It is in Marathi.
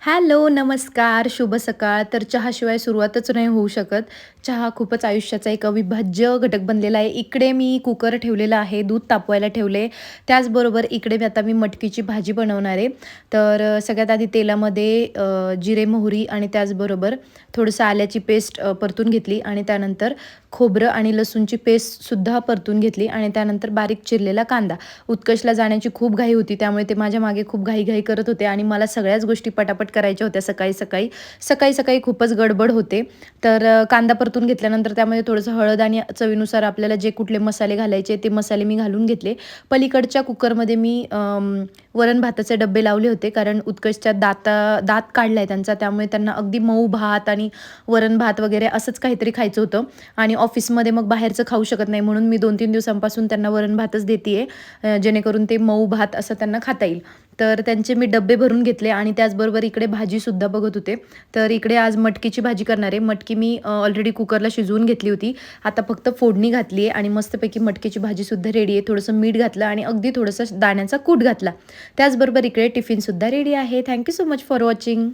हॅलो, नमस्कार, शुभ सकाळ. तर चहाशिवाय सुरुवातच नाही होऊ शकत. चहा खूपच आयुष्याचा एक अविभाज्य घटक बनलेला आहे. इकडे मी कुकर ठेवलेला आहे, दूध तापवायला ठेवले. त्याचबरोबर इकडे मी आता मटकीची भाजी बनवणार आहे. तर सगळ्यात आधी तेलामध्ये जिरे, मोहरी आणि त्याचबरोबर थोडंसं आल्याची पेस्ट परतून घेतली आणि त्यानंतर खोबरं आणि लसूणची पेस्टसुद्धा परतून घेतली आणि त्यानंतर बारीक चिरलेला कांदा. उत्कर्षला जाण्याची खूप घाई होती, त्यामुळे ते माझ्या मागे खूप घाई-घाई करत होते आणि मला सगळ्याच गोष्टी पटापट करायच्या होत्या सकाळी-सकाळी. सकाळी-सकाळी खूपच गडबड होते. तर कांदा परतून घेतल्यानंतर त्यामध्ये थोडंसं हळद आणि चवीनुसार आपल्याला जे कुठले मसाले घालायचे ते मसाले मी घालून घेतले. पलीकडच्या कुकरमध्ये मी वरण-भाताचे डब्बे लावले होते, कारण उत्कर्षच्या दात काढला त्यांचा, त्यामुळे त्यांना अगदी मऊ भात आणि वरण-भात वगैरे असंच काहीतरी खायचं होतं आणि ऑफिसमध्ये मग बाहेरचं खाऊ शकत नाही, म्हणून मी 2-3 दिवसांपासून त्यांना वरण-भातच देते जेणेकरून ते मऊ भात असं त्यांना खाता येईल. तर त्यांचे मी डब्बे भरून घेतले आणि त्याचबरोबर इकडे भाजीसुद्धा बघत होते. तर इकडे आज मटकीची भाजी करणार आहे. मटकी मी ऑलरेडी कुकरला शिजवून घेतली होती. आता फक्त फोडणी घातली आहे आणि मस्तपैकी मटकीची भाजीसुद्धा रेडी आहे. थोडंसं मीठ घातलं आणि अगदी थोडंसं दाण्याचा कूट घातला. त्याचबरोबर इकडे टिफिनसुद्धा रेडी आहे. Thank so much for watching.